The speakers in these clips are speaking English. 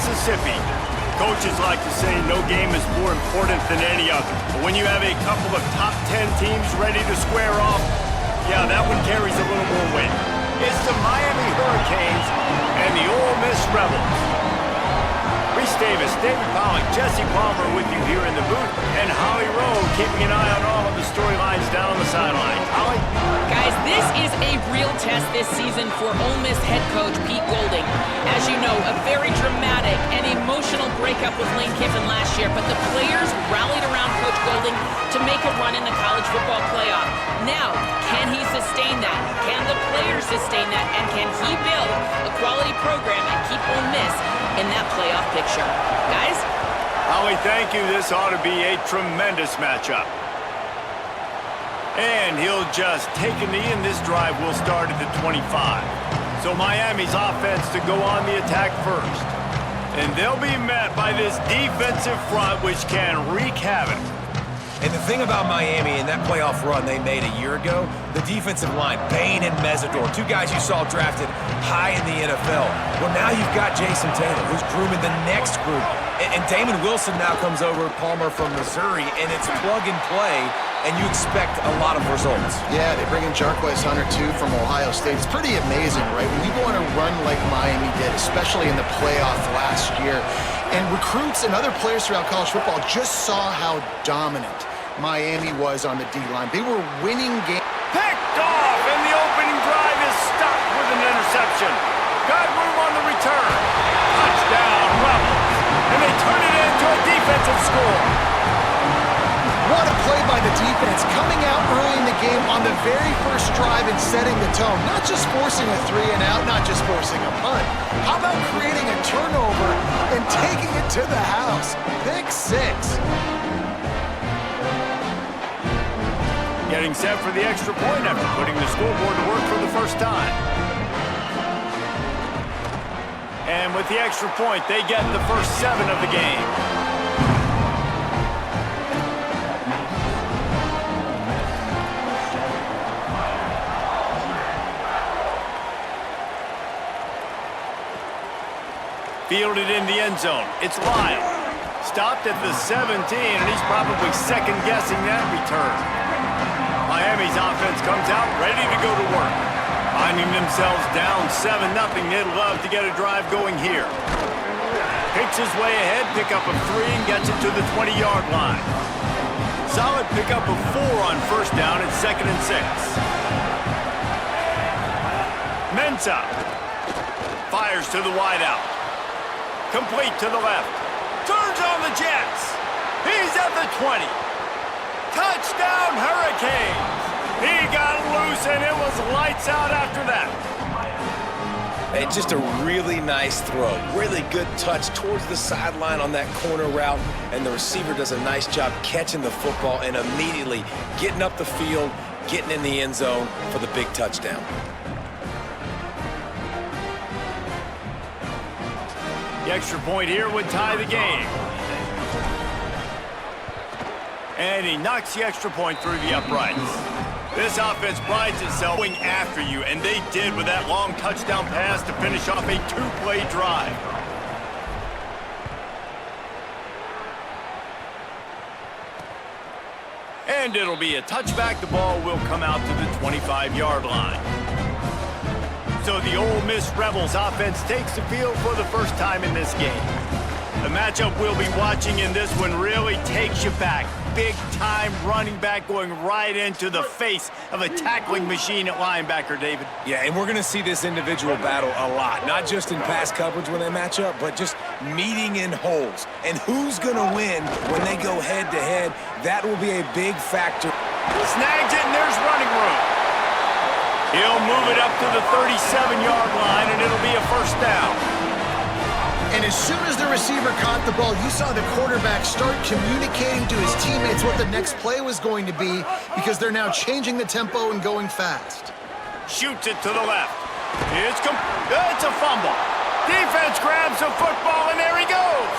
Mississippi. Coaches like to say no game is more important than any other. But when you have a couple of top 10 teams ready to square off, yeah, that one carries a little more weight. It's the Miami Hurricanes and the Ole Miss Rebels. Reese Davis, David Pollock, Jesse Palmer with you here in the booth, and Holly Rowe keeping an eye on all of the storylines down on the sidelines. Holly? Guys, this is a real test this season for Ole Miss head coach Pete Golding. As you know, a very dramatic and emotional breakup with Lane Kiffin last year, but the players rallied around Coach Golding to make a run in the college football playoff. Now, can he sustain that? Can the players sustain that? And can he build a quality program and keep Ole Miss in that playoff picture? Guys? Holly, thank you. This ought to be a tremendous matchup. And he'll just take a knee, and this drive will start at the 25. So Miami's offense to go on the attack first. And they'll be met by this defensive front, which can wreak havoc. And the thing about Miami in that playoff run they made a year ago, the defensive line, Bain and Mesidor, two guys you saw drafted high in the NFL. Well, now you've got Jason Taylor, who's grooming the next group. And Damon Wilson now comes over, Palmer from Missouri, and it's plug and play, and you expect a lot of results. Yeah, they bring in Jarquez Hunter, too, from Ohio State. It's pretty amazing, right? When you go on a run like Miami did, especially in the playoff last year, and recruits and other players throughout college football just saw how dominant Miami was on the D-line. They were winning games. Picked off, and the opening drive is stopped with an interception. Got room on the return. Touchdown, Rebels. And they turn it into a defensive score. What a play by the defense, coming out early in the game on the very first drive and setting the tone. Not just forcing a 3-and-out, not just forcing a punt. How about creating a turnover and taking it to the house? Pick 6. Getting set for the extra point after putting the scoreboard to work for the first time. And with the extra point, they get the first 7 of the game. Fielded in the end zone. It's Lyle. Stopped at the 17, and he's probably second-guessing that return. Miami's offense comes out ready to go to work. Finding themselves down 7-0, they'd love to get a drive going here. Picks his way ahead, pick up a 3, and gets it to the 20-yard line. Solid pickup of 4 on first down at 2nd and 6. Mensah fires to the wideout. Complete to the left. Turns on the Jets. He's at the 20. Touchdown, Hurricanes! He got loose, and it was lights out after that. It's just a really nice throw. Really good touch towards the sideline on that corner route, and the receiver does a nice job catching the football and immediately getting up the field, getting in the end zone for the big touchdown. The extra point here would tie the game. And he knocks the extra point through the uprights. This offense prides itself going after you, and they did with that long touchdown pass to finish off a 2-play drive. And it'll be a touchback. The ball will come out to the 25-yard line. So the Ole Miss Rebels offense takes the field for the first time in this game. The matchup we'll be watching in this one really takes you back. Big-time running back going right into the face of a tackling machine at linebacker, David. Yeah, and we're going to see this individual battle a lot. Not just in pass coverage when they match up, but just meeting in holes. And who's going to win when they go head-to-head? That will be a big factor. Snags it, and there's running room. He'll move it up to the 37-yard line, and it'll be a first down. And as soon as the receiver caught the ball, you saw the quarterback start communicating to his teammates what the next play was going to be, because they're now changing the tempo and going fast. Shoots it to the left. It's a fumble. Defense grabs the football, and there he goes.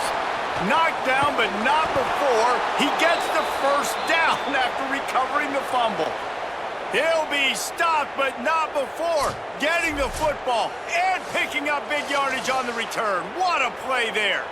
Knocked down, but not before he gets the first down after recovering the fumble. He'll be stopped, but not before getting the football and picking up big yardage on the return. What a play there.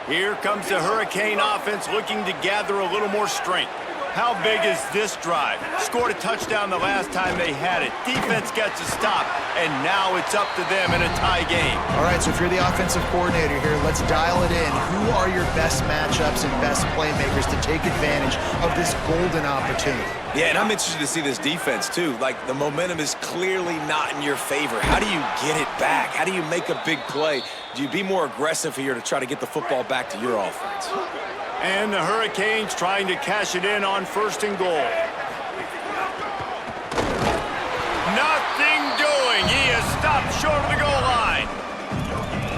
Here comes the Hurricane offense looking to gather a little more strength. How big is this drive? Scored a touchdown the last time they had it. Defense gets a stop, and now it's up to them in a tie game. All right, so if you're the offensive coordinator here, let's dial it in. Who are your best matchups and best playmakers to take advantage of this golden opportunity? Yeah, and I'm interested to see this defense, too. Like, the momentum is clearly not in your favor. How do you get it back? How do you make a big play? Do you be more aggressive here to try to get the football back to your offense? And the Hurricanes trying to cash it in on 1st and goal. Nothing doing. He is stopped short of the goal line.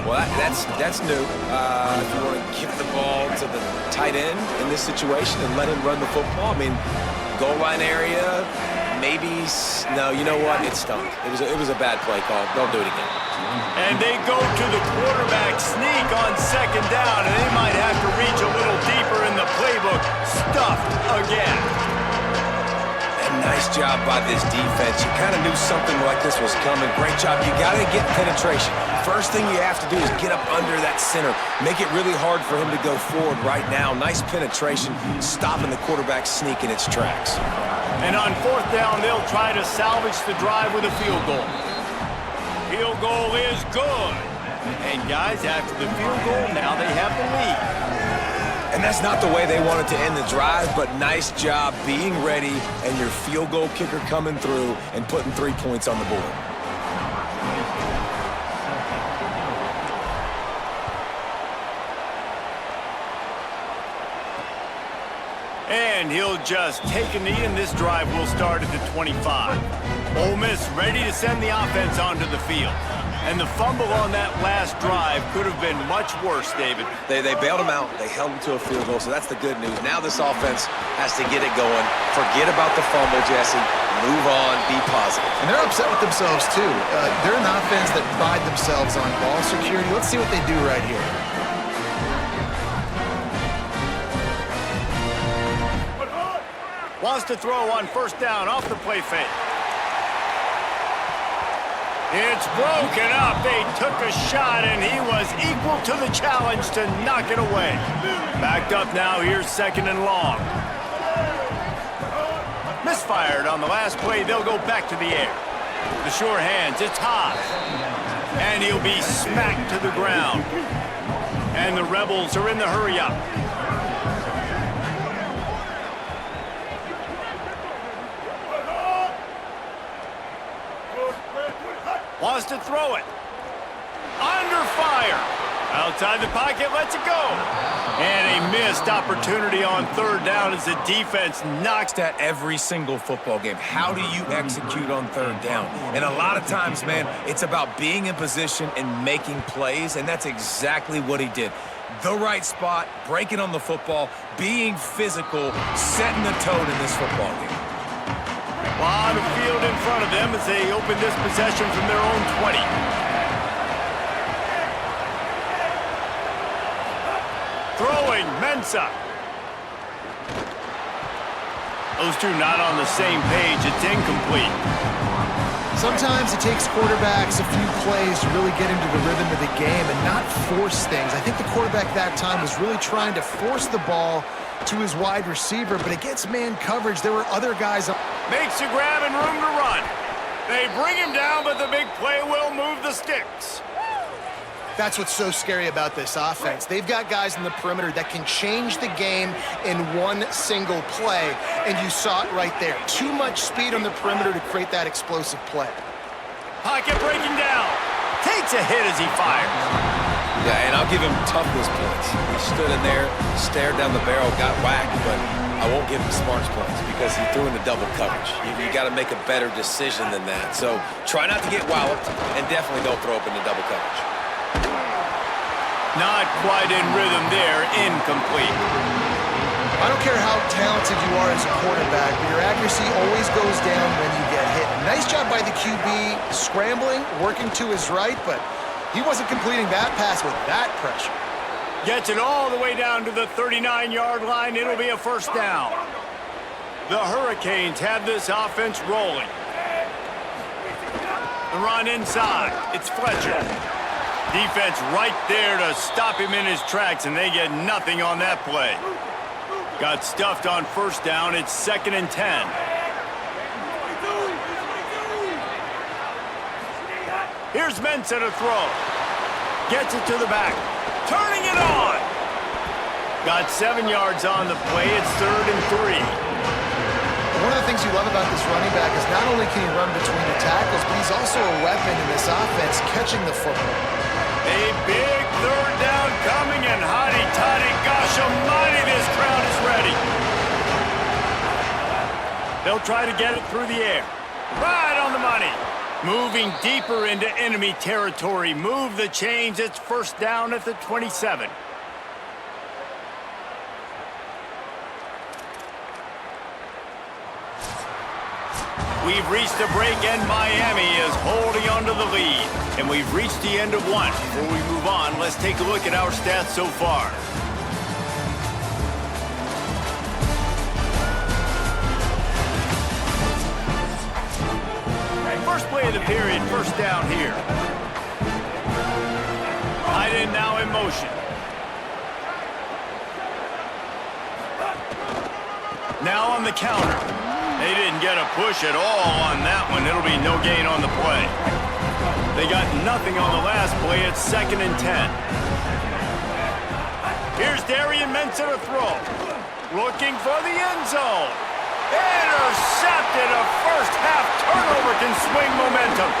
Well, that's new. If you want to give the ball to the tight end in this situation and let him run the football, I mean, goal line area, maybe. No, you know what? It stunk. It was a bad play call. Don't do it again. And they go to the quarterback sneak on 2nd down, and they might have to reach a little deeper in the playbook. Stuffed again. And nice job by this defense. You kind of knew something like this was coming. Great job. You got to get penetration. First thing you have to do is get up under that center. Make it really hard for him to go forward right now. Nice penetration, stopping the quarterback sneak in its tracks. And on 4th down, they'll try to salvage the drive with a field goal. Field goal is good. And guys, after the field goal, now they have the lead. And that's not the way they wanted to end the drive, but nice job being ready and your field goal kicker coming through and putting 3 points on the board. And he'll just take a knee, and this drive will start at the 25. Ole Miss ready to send the offense onto the field. And the fumble on that last drive could have been much worse, David. They bailed him out. They held him to a field goal, so that's the good news. Now this offense has to get it going. Forget about the fumble, Jesse. Move on. Be positive. And they're upset with themselves, too. They're an offense that pride themselves on ball security. Let's see what they do right here. Wants to throw on 1st down off the play fake. It's broken up. They took a shot, and he was equal to the challenge to knock it away. Backed up now. Here's 2nd and long. Misfired on the last play. They'll go back to the air. The sure hands. It's high. And he'll be smacked to the ground. And the Rebels are in the hurry-up. Wants to throw it. Under fire. Outside the pocket, lets it go. And a missed opportunity on 3rd down as the defense knocks That every single football game. How do you execute on 3rd down? And a lot of times, man, it's about being in position and making plays, and that's exactly what he did. The right spot, breaking on the football, being physical, setting the tone in this football game. A lot of field in front of them as they open this possession from their own 20. Throwing, Mensah. Those two not on the same page. It's incomplete. Sometimes it takes quarterbacks a few plays to really get into the rhythm of the game and not force things. I think the quarterback that time was really trying to force the ball to his wide receiver, but against man coverage, there were other guys. Makes a grab and room to run. They bring him down, but the big play will move the sticks. That's what's so scary about this offense. They've got guys in the perimeter that can change the game in one single play, and you saw it right there. Too much speed on the perimeter to create that explosive play. Pocket breaking down. Takes a hit as he fires. Yeah, and I'll give him toughness points. He stood in there, stared down the barrel, got whacked, but I won't give him smarts points because he threw into double coverage. You got to make a better decision than that. So try not to get walloped, and definitely don't throw up into double coverage. Not quite in rhythm there. Incomplete. I don't care how talented you are as a quarterback, but your accuracy always goes down when you get hit. Nice job by the QB scrambling, working to his right, but he wasn't completing that pass with that pressure. Gets it all the way down to the 39-yard line. It'll be a 1st down. The Hurricanes have this offense rolling. The run inside. It's Fletcher. Defense right there to stop him in his tracks, and they get nothing on that play. Got stuffed on first down. It's 2nd and 10. Here's Mensah to throw. Gets it to the back. Turning it on. Got 7 yards on the play. It's 3rd and 3. One of the things you love about this running back is not only can he run between the tackles, but he's also a weapon in this offense catching the football. A big 3rd down coming, and hotty-toddy, gosh almighty, this crowd is ready. They'll try to get it through the air. Right on the money. Moving deeper into enemy territory. Move the chains. It's 1st down at the 27. We've reached a break, and Miami is holding on to the lead. And we've reached the end of one. Before we move on, let's take a look at our stats so far. First play of the period, 1st down here. Tight end now in motion. Now on the counter. They didn't get a push at all on that one. It'll be no gain on the play. They got nothing on the last play. It's 2nd and 10. Here's Darian Mensah to throw. Looking for the end zone. Intercepted. A first-half turnover can swing momentum.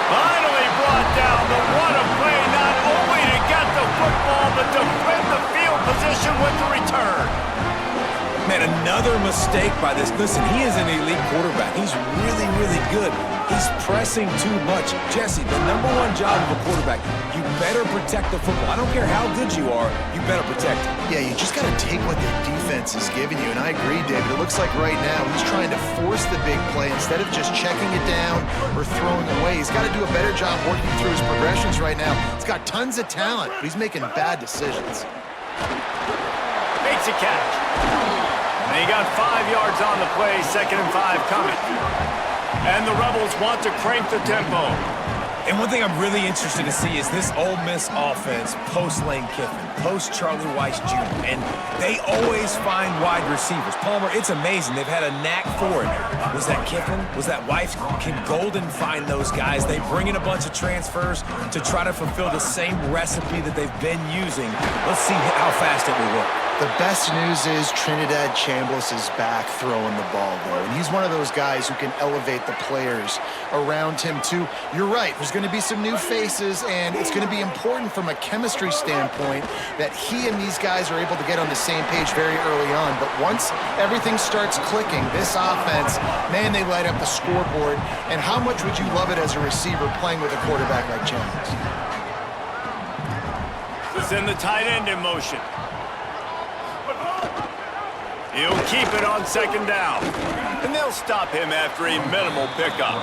Finally brought down. The what a play, not only to get the football, but to flip the field position with the return. Man, another mistake by this. Listen, he is an elite quarterback. He's really, really good. He's pressing too much. Jesse, the #1 job of a quarterback, you better protect the football. I don't care how good you are, you better protect it. Yeah, you just got to take what the defense is giving you, and I agree, David. It looks like right now he's trying to force the big play instead of just checking it down or throwing away. He's got to do a better job working through his progressions right now. He's got tons of talent, but he's making bad decisions. Makes a catch. And he got 5 yards on the play, 2nd and 5 coming. And the Rebels want to crank the tempo. And one thing I'm really interested to see is this Ole Miss offense post-Lane Kiffin, post-Charlie Weiss Jr., and they always find wide receivers. Palmer, it's amazing. They've had a knack for it. Was that Kiffin? Was that Weiss? Can Golden find those guys? They bring in a bunch of transfers to try to fulfill the same recipe that they've been using. Let's see how fast it will work. The best news is Trinidad Chambliss is back throwing the ball, though. And he's one of those guys who can elevate the players around him, too. You're right. There's going to be some new faces, and it's going to be important from a chemistry standpoint that he and these guys are able to get on the same page very early on. But once everything starts clicking, this offense, man, they light up the scoreboard. And how much would you love it as a receiver playing with a quarterback like Chambliss? Send the tight end in motion. He'll keep it on 2nd down. And they'll stop him after a minimal pickup.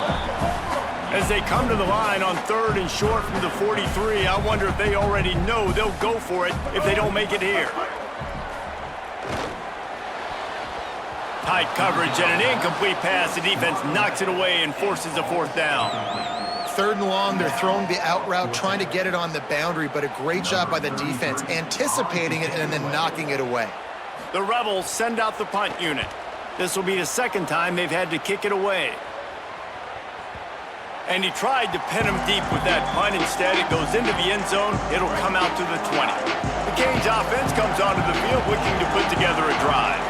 As they come to the line on 3rd and short from the 43, I wonder if they already know they'll go for it if they don't make it here. Tight coverage and an incomplete pass. The defense knocks it away and forces a 4th down. 3rd and long, they're throwing the out route, trying to get it on the boundary, but a great job by the defense, anticipating it and then knocking it away. The Rebels send out the punt unit. This will be the 2nd time they've had to kick it away. And he tried to pin him deep with that punt. Instead, it goes into the end zone. It'll come out to the 20. The Canes offense comes onto the field looking to put together a drive.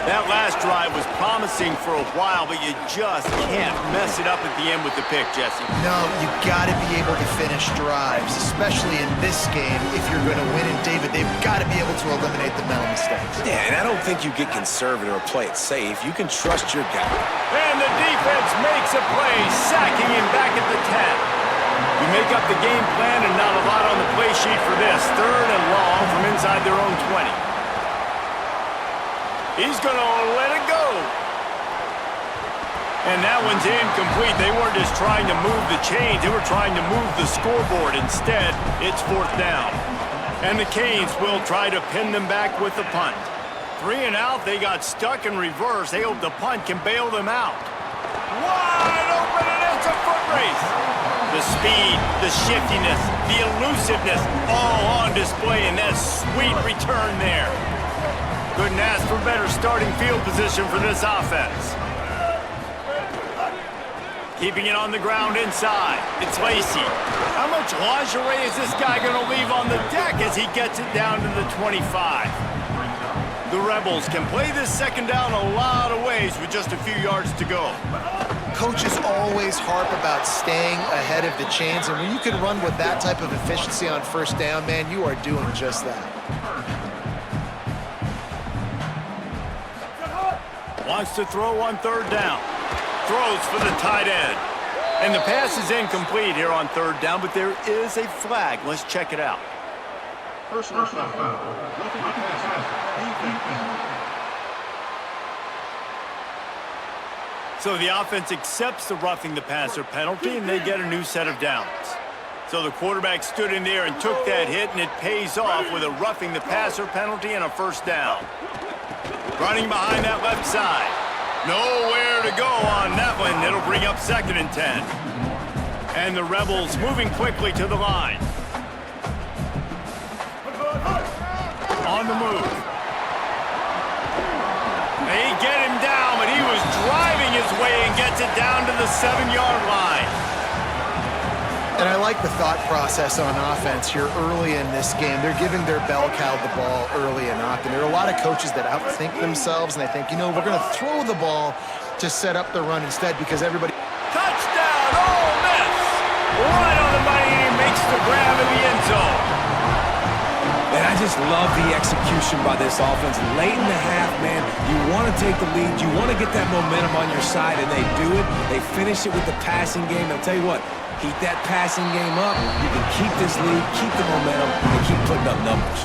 That last drive was promising for a while, but you just can't mess it up at the end with the pick, Jesse. No, you got to be able to finish drives, especially in this game if you're going to win. And David, they've got to be able to eliminate the mental mistakes. Yeah, and I don't think you get conservative or play it safe. You can trust your guy. And the defense makes a play, sacking him back at the 10. You make up the game plan and not a lot on the play sheet for this. 3rd and long from inside their own 20. He's going to let it go. And that one's incomplete. They weren't just trying to move the chains. They were trying to move the scoreboard. Instead, it's 4th down. And the Canes will try to pin them back with the punt. 3 and out, they got stuck in reverse. They hope the punt can bail them out. Wide open, and it's a foot race. The speed, the shiftiness, the elusiveness, all on display in that sweet return there. Couldn't ask for better starting field position for this offense. Keeping it on the ground inside. It's Lacey. How much lingerie is this guy going to leave on the deck as he gets it down to the 25? The Rebels can play this second down a lot of ways with just a few yards to go. Coaches always harp about staying ahead of the chains, and when you can run with that type of efficiency on first down, man, you are doing just that. Wants to throw on third down. Throws for the tight end. And the pass is incomplete here on third down, but there is a flag. Let's check it out. Personal foul. So the offense accepts the roughing the passer penalty, and they get a new set of downs. So the quarterback stood in there and took that hit, and it pays off with a roughing the passer penalty and a first down. Running behind that left side. Nowhere to go on that one. It'll bring up 2nd and 10. And the Rebels moving quickly to the line. On the move. They get him down, but he was driving his way and gets it down to the 7-yard line. And I like the thought process on offense here early in this game. They're giving their bell cow the ball early and often. There are a lot of coaches that outthink themselves, and they think, you know, we're going to throw the ball to set up the run instead because everybody... Touchdown, Ole Miss! Right on the money, and he makes the grab in the end zone. And I just love the execution by this offense. Late in the half, man, you want to take the lead. You want to get that momentum on your side, and they do it. They finish it with the passing game. I'll tell you what, keep that passing game up. You can keep this lead, keep the momentum, and keep putting up numbers.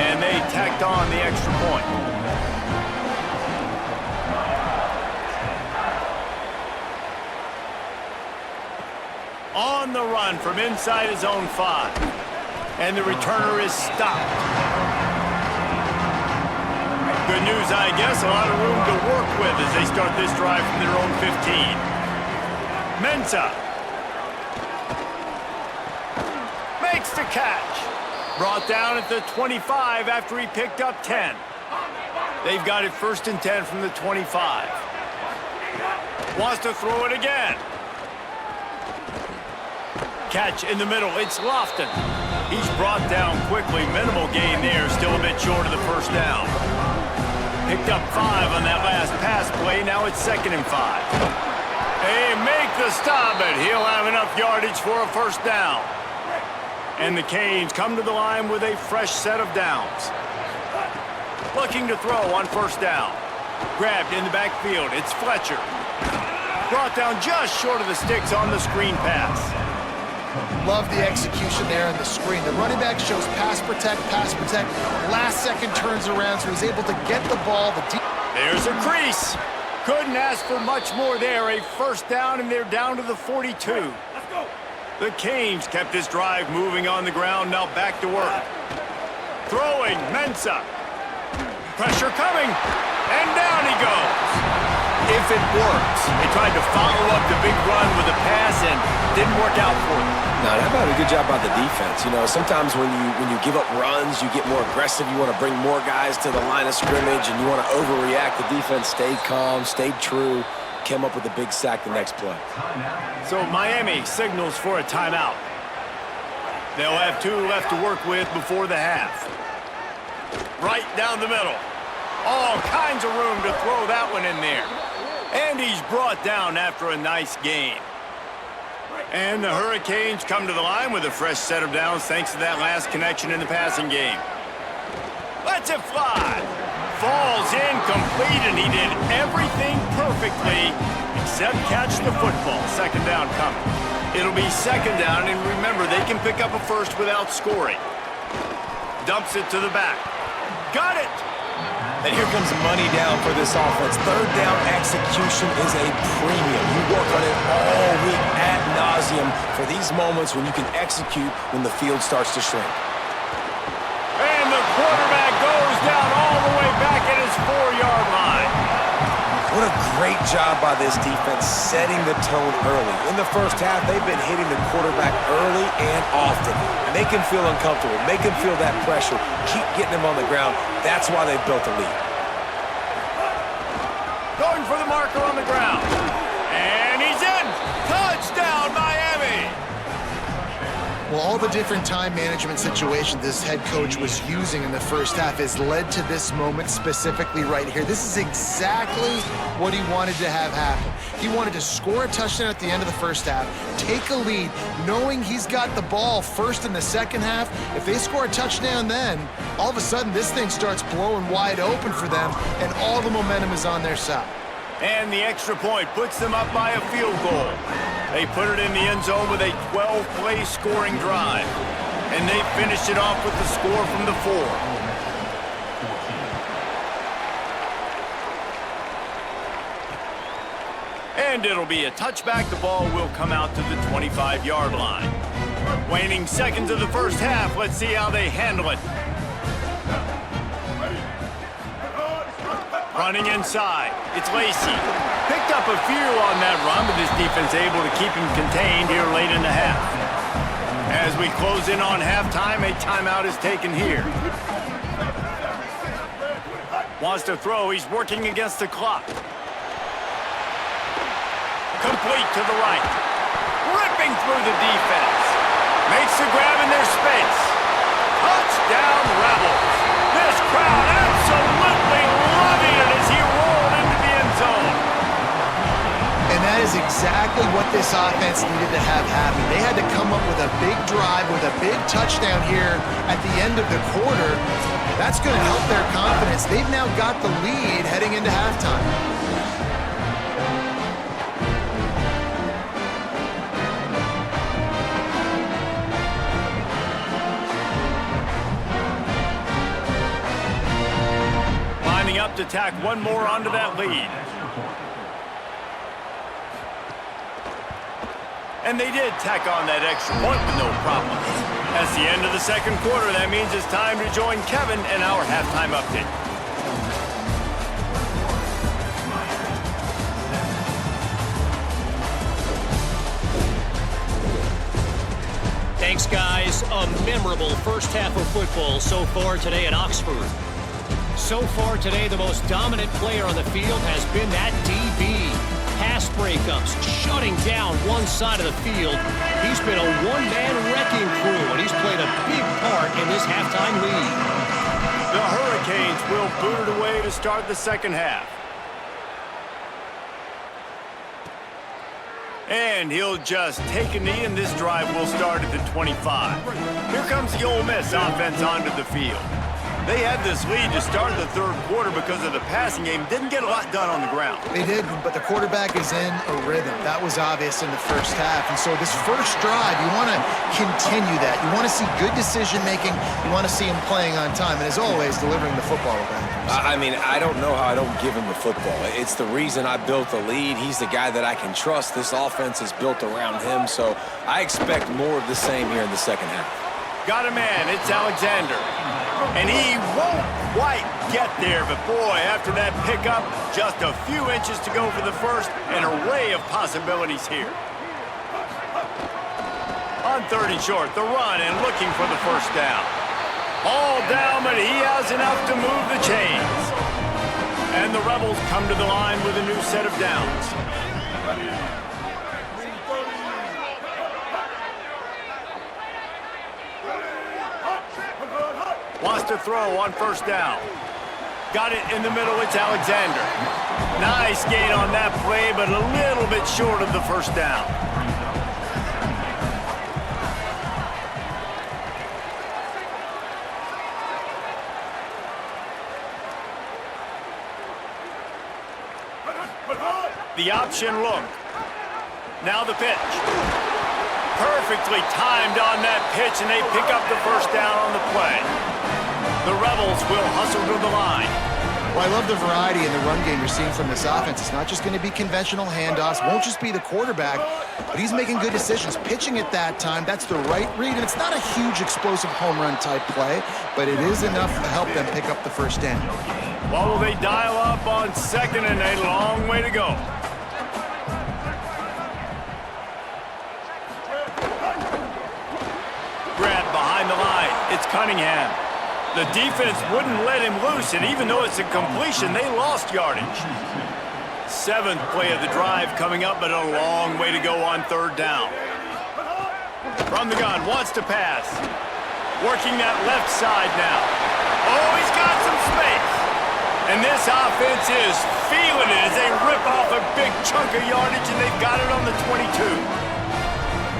And they tacked on the extra point. On the run from inside his own 5. And the returner is stopped. Good news, I guess. A lot of room to work with as they start this drive from their own 15. Mensah makes the catch. Brought down at the 25 after he picked up 10. They've got it 1st and 10 from the 25. Wants to throw it again. Catch in the middle. It's Lofton. He's brought down quickly. Minimal gain there. Still a bit short of the first down. Picked up 5 on that last pass play. Now it's 2nd and 5. They make the stop, but he'll have enough yardage for a first down. And the Canes come to the line with a fresh set of downs. Looking to throw on first down. Grabbed in the backfield. It's Fletcher. Brought down just short of the sticks on the screen pass. Love the execution there on the screen. The running back shows pass protect. Last second turns around, so he's able to get the ball. There's a crease. Couldn't ask for much more there. A first down, and they're down to the 42. Let's go. The Canes kept this drive moving on the ground. Now back to work. Throwing, Mensah. Pressure coming, and down he goes. If it works. They tried to follow up the big run with a pass and didn't work out for them. No, that about a good job by the defense. You know, sometimes when you give up runs, you get more aggressive. You want to bring more guys to the line of scrimmage, and you want to overreact. The defense stayed calm, stayed true, came up with a big sack the next play. So Miami signals for a timeout. They'll have 2 left to work with before the half. Right down the middle. All kinds of room to throw that one in there. And he's brought down after a nice gain. And the Hurricanes come to the line with a fresh set of downs thanks to that last connection in the passing game. Lets it fly. Falls incomplete, and he did everything perfectly except catch the football. 2nd down coming. It'll be 2nd down, and remember, they can pick up a first without scoring. Dumps it to the back. Got it! And here comes money down for this offense. 3rd down execution is a premium. You work on it all week ad nauseum for these moments when you can execute when the field starts to shrink. And the quarterback goes down all the way back at his 4-yard line. What a great job by this defense setting the tone early. In the first half, they've been hitting the quarterback early and often. Make him feel uncomfortable. Make him feel that pressure. Keep getting him on the ground. That's why they've built a lead. Going for the marker on the ground. And he's in. Touchdown, Miami. Well, all the different time management situations this head coach was using in the first half has led to this moment specifically right here. This is exactly what he wanted to have happen. He wanted to score a touchdown at the end of the first half, take a lead, knowing he's got the ball first in the second half. If they score a touchdown then, all of a sudden this thing starts blowing wide open for them, and all the momentum is on their side. And the extra point puts them up by a field goal. They put it in the end zone with a 12-play scoring drive. And they finished it off with the score from the 4. And it'll be a touchback. The ball will come out to the 25-yard line. Waning seconds of the first half. Let's see how they handle it. Running inside. It's Lacey. Picked up a few on that run, but this defense able to keep him contained here late in the half. As we close in on halftime, a timeout is taken here. Wants to throw. He's working against the clock. Complete to the right. Ripping through the defense. Makes the grab in their space. Touchdown, Rebels. This crowd absolutely loving it as he rolled into the end zone. And that is exactly what this offense needed to have happen. They had to come up with a big drive, with a big touchdown here at the end of the quarter. That's going to help their confidence. They've now got the lead heading into halftime. Lining up to tack one more onto that lead. And they did tack on that extra point with no problem. That's the end of the second quarter. That means it's time to join Kevin in our halftime update. Thanks, guys. A memorable first half of football so far today at Oxford. So far today, the most dominant player on the field has been that DB. Pass breakups, shutting down one side of the field. He's been a one-man wrecking crew, and he's played a big part in this halftime lead. The Hurricanes will boot it away to start the second half. And he'll just take a knee, and this drive will start at the 25. Here comes the Ole Miss offense onto the field. They had this lead to start the third quarter because of the passing game. Didn't get a lot done on the ground. They did, but the quarterback is in a rhythm. That was obvious in the first half. And so this first drive, you want to continue that. You want to see good decision-making. You want to see him playing on time. And as always, delivering the football around. I mean, I don't know how I don't give him the football. It's the reason I built the lead. He's the guy that I can trust. This offense is built around him, so I expect more of the same here in the second half. Got a man. It's Alexander. And he won't quite get there, but boy, after that pickup, just a few inches to go for the first, an array of possibilities here. On third and short, the run and looking for the first down. All down, but he has enough to move the chains. And the Rebels come to the line with a new set of downs. Wants to throw on first down. Got it in the middle, it's Alexander. Nice gain on that play, but a little bit short of the first down. The option look. Now the pitch. Perfectly timed on that pitch, and they pick up the first down on the play. The Rebels will hustle to the line. Well, I love the variety in the run game you're seeing from this offense. It's not just going to be conventional handoffs, won't just be the quarterback, but he's making good decisions. Pitching at that time, that's the right read, and it's not a huge explosive home run type play, but it is enough to help them pick up the first down. Well, will they dial up on second and a long way to go? Grab behind the line. It's Cunningham. The defense wouldn't let him loose, and even though it's a completion, they lost yardage. 7th play of the drive coming up, but a long way to go on 3rd down. From the gun, wants to pass. Working that left side now. Oh, he's got some space. And this offense is feeling it as they rip off a big chunk of yardage, and they've got it on the 22.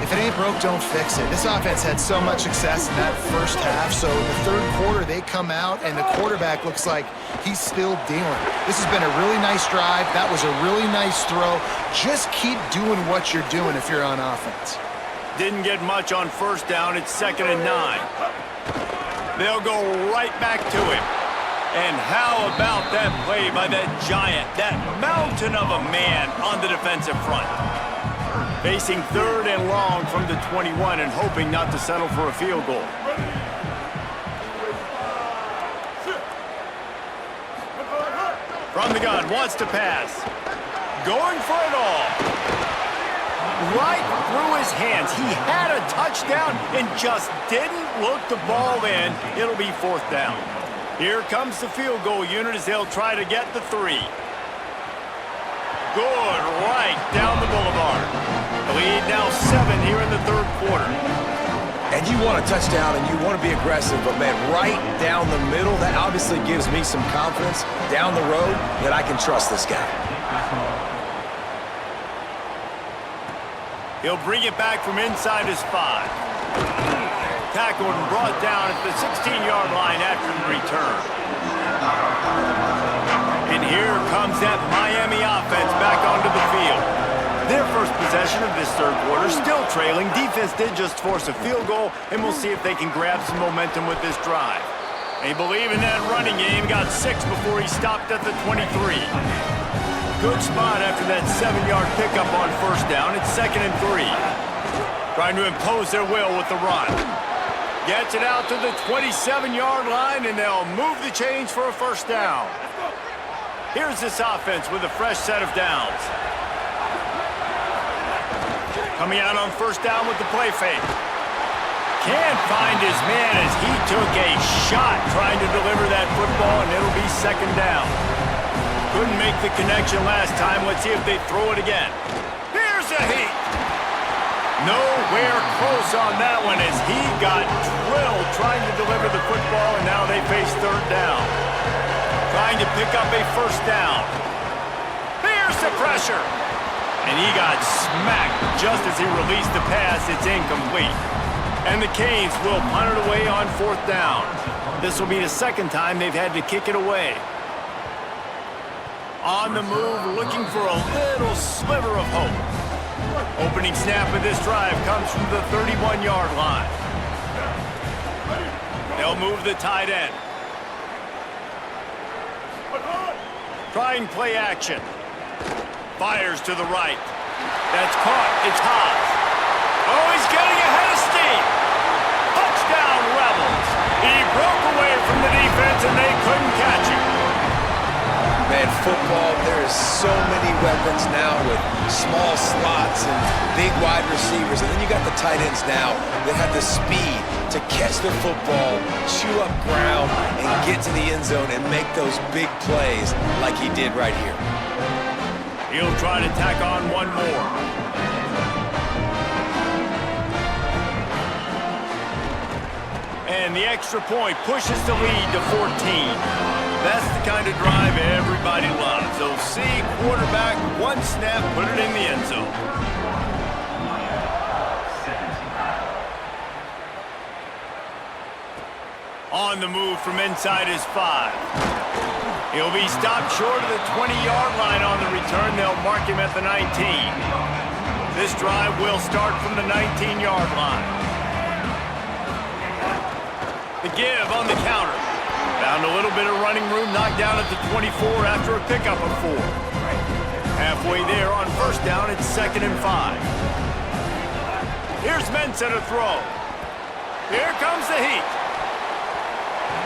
If it ain't broke, don't fix it. This offense had so much success in that first half, so in the 3rd quarter, they come out, and the quarterback looks like he's still dealing. This has been a really nice drive. That was a really nice throw. Just keep doing what you're doing if you're on offense. Didn't get much on 1st down. It's 2nd and 9. They'll go right back to him. And how about that play by that giant, that mountain of a man on the defensive front? Facing 3rd and long from the 21 and hoping not to settle for a field goal. From the gun, wants to pass. Going for it all. Right through his hands. He had a touchdown and just didn't look the ball in. It'll be 4th down. Here comes the field goal unit as they'll try to get the 3. Good, right down the boulevard. The lead now 7 here in the 3rd quarter. And you want a touchdown and you want to be aggressive, but man, right down the middle, that obviously gives me some confidence down the road that I can trust this guy. He'll bring it back from inside his 5. Tackled and brought down at the 16-yard line after the return. And here comes that Miami offense back onto the field. Their first possession of this 3rd quarter, still trailing. Defense did just force a field goal, and we'll see if they can grab some momentum with this drive. They believe in that running game. Got 6 before he stopped at the 23. Good spot after that 7-yard pickup on 1st down. It's 2nd and 3. Trying to impose their will with the run. Gets it out to the 27-yard line, and they'll move the chains for a 1st down. Here's this offense with a fresh set of downs. Coming out on 1st down with the play fake. Can't find his man as he took a shot trying to deliver that football, and it'll be 2nd down. Couldn't make the connection last time. Let's see if they throw it again. Here's a heat. Nowhere close on that one as he got drilled trying to deliver the football, and now they face 3rd down. Trying to pick up a 1st down. Here's the pressure. And he got smacked just as he released the pass. It's incomplete. And the Canes will punt it away on 4th down. This will be the 2nd time they've had to kick it away. On the move, looking for a little sliver of hope. Opening snap of this drive comes from the 31-yard line. They'll move the tight end. Trying play action. Fires to the right. That's caught. It's Haas. Oh, he's getting ahead of steam. Touchdown, Rebels. He broke away from the defense, and they couldn't catch him. Man, football, there is so many weapons now with small slots and big wide receivers. And then you got the tight ends now that have the speed to catch the football, chew up ground, and get to the end zone and make those big plays like he did right here. He'll try to tack on one more. And the extra point pushes the lead to 14. That's the kind of drive everybody loves. They'll see quarterback, one snap, put it in the end zone. On the move from inside his 5. He'll be stopped short of the 20-yard line on the return. They'll mark him at the 19. This drive will start from the 19-yard line. The give on the counter. Found a little bit of running room, knocked down at the 24 after a pickup of 4. Halfway there on first down, it's 2nd and 5. Here's Mensa to throw. Here comes the heat.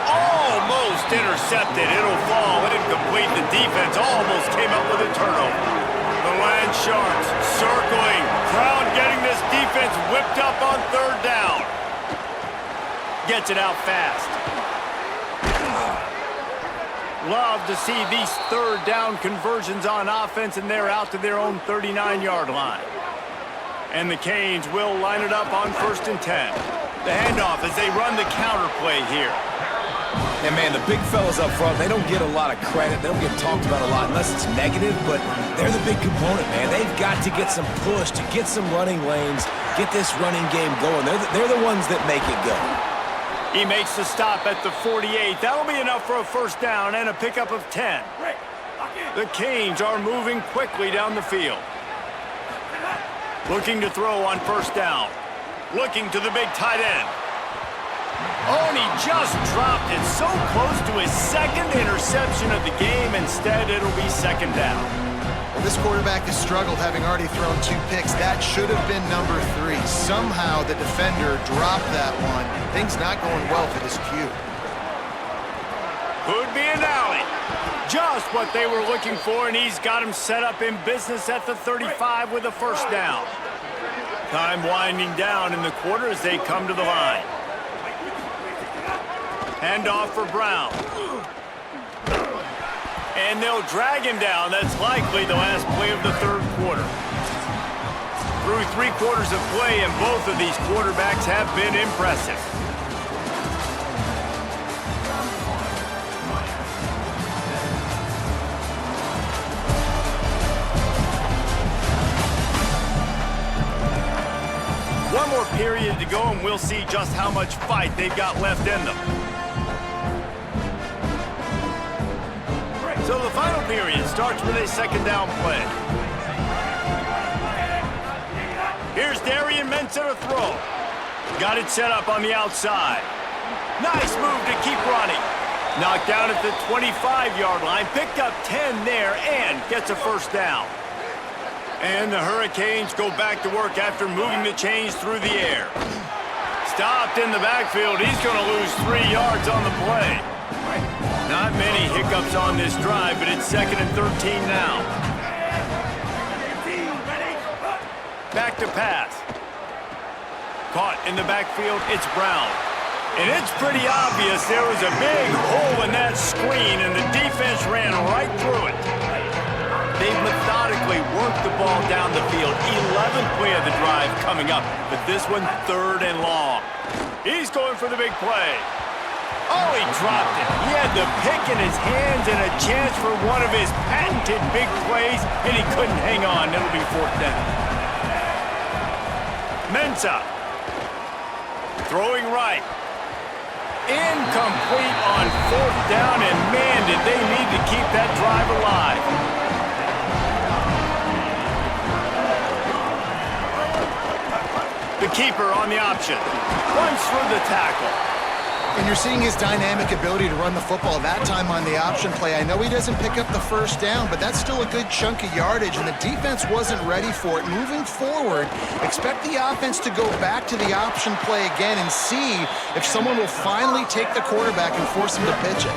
Almost intercepted. It'll fall incomplete. The defense almost came up with a turnover. The Land Sharks circling. Crown getting this defense whipped up on 3rd down. Gets it out fast. Love to see these 3rd down conversions on offense, and they're out to their own 39-yard line. And the Canes will line it up on 1st and 10. The handoff as they run the counter play here. And, man, the big fellas up front, they don't get a lot of credit. They don't get talked about a lot unless it's negative, but they're the big component, man. They've got to get some push, to get some running lanes, get this running game going. They're the ones that make it go. He makes the stop at the 48. That'll be enough for a 1st down and a pickup of 10. The Canes are moving quickly down the field. Looking to throw on 1st down. Looking to the big tight end. Oh, and he just dropped it so close to his 2nd interception of the game. Instead, it'll be 2nd down. Well, this quarterback has struggled, having already thrown 2 picks. That should have been number 3. Somehow the defender dropped that one. Things not going well for this Q. Could be an alley. Just what they were looking for, and he's got him set up in business at the 35 with a 1st down. Time winding down in the quarter as they come to the line. Handoff for Brown. And they'll drag him down. That's likely the last play of the 3rd quarter. Through 3 quarters of play, and both of these quarterbacks have been impressive. One more period to go, and we'll see just how much fight they've got left in them. So the final period starts with a 2nd down play. Here's Darian Mensa to throw. Got it set up on the outside. Nice move to keep running. Knocked down at the 25-yard line. Picked up 10 there and gets a 1st down. And the Hurricanes go back to work after moving the chains through the air. Stopped in the backfield. He's going to lose 3 yards on the play. Not many hiccups on this drive, but it's 2nd and 13 now. Back to pass. Caught in the backfield, it's Brown. And it's pretty obvious there was a big hole in that screen, and the defense ran right through it. They've methodically worked the ball down the field. 11th play of the drive coming up, but this one 3rd and long. He's going for the big play. Oh, he dropped it. He had the pick in his hands and a chance for one of his patented big plays, and he couldn't hang on. It'll be 4th down. Mensa. Throwing right. Incomplete on 4th down, and man, did they need to keep that drive alive. The keeper on the option. Runs through the tackle. And you're seeing his dynamic ability to run the football that time on the option play. I know he doesn't pick up the 1st down, but that's still a good chunk of yardage, and the defense wasn't ready for it. Moving forward, expect the offense to go back to the option play again and see if someone will finally take the quarterback and force him to pitch it.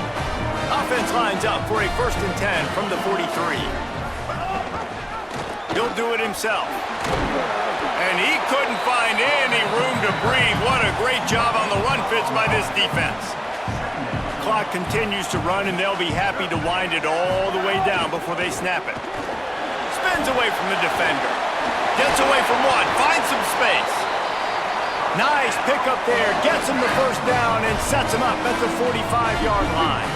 Offense lines up for a 1st and 10 from the 43. He'll do it himself. And he couldn't find any room to breathe. What a great job on the run fits by this defense. Clock continues to run, and they'll be happy to wind it all the way down before they snap it. Spins away from the defender. Gets away from one. Finds some space. Nice pick up there. Gets him the 1st down and sets him up at the 45-yard line.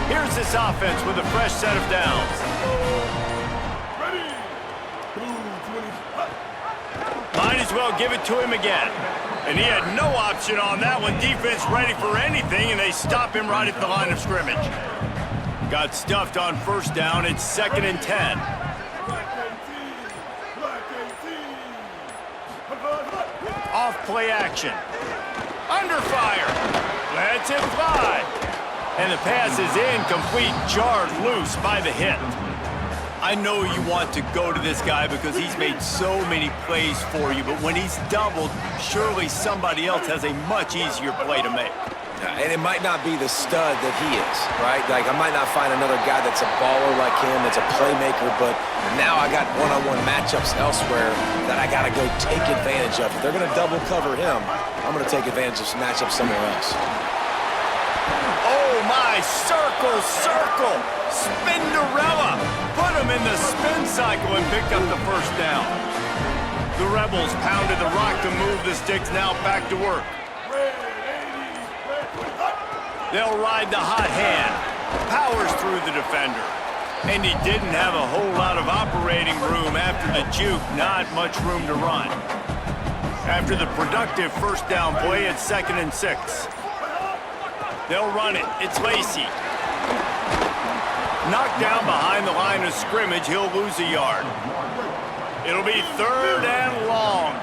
Here's this offense with a fresh set of downs. Might as well give it to him again. And he had no option on that one. Defense ready for anything, and they stop him right at the line of scrimmage. Got stuffed on 1st down. It's 2nd and 10. Off play action. Under fire. Lets it fly. And the pass is incomplete, jarred loose by the hit. I know you want to go to this guy because he's made so many plays for you, but when he's doubled, surely somebody else has a much easier play to make. And it might not be the stud that he is, right? Like, I might not find another guy that's a baller like him, that's a playmaker, but now I got one-on-one matchups elsewhere that I got to go take advantage of. If they're going to double cover him, I'm going to take advantage of some matchups somewhere else. Oh, my, circle, circle, Spinderella. Put him in the spin cycle and picked up the first down. The Rebels pounded the rock to move the sticks, now back to work. They'll ride the hot hand. Powers through the defender. And he didn't have a whole lot of operating room after the juke. Not much room to run. After the productive first down play, it's 2nd and 6. They'll run it. It's Lacey. Knocked down behind the line of scrimmage. He'll lose a yard. It'll be 3rd and long.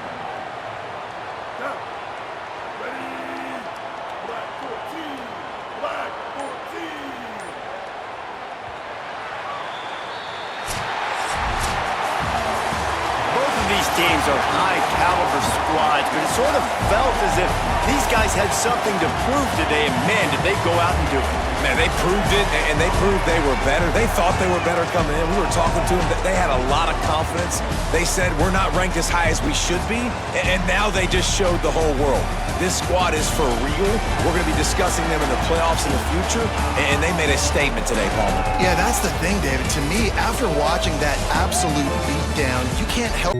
These teams are high-caliber squads, but it sort of felt as if these guys had something to prove today, and man, did they go out and do it. Man, they proved it, and they proved they were better. They thought they were better coming in. We were talking to them. They had a lot of confidence. They said, we're not ranked as high as we should be, and now they just showed the whole world. This squad is for real. We're going to be discussing them in the playoffs in the future, and they made a statement today, Palmer. Yeah, that's the thing, David. To me, after watching that absolute beatdown, you can't help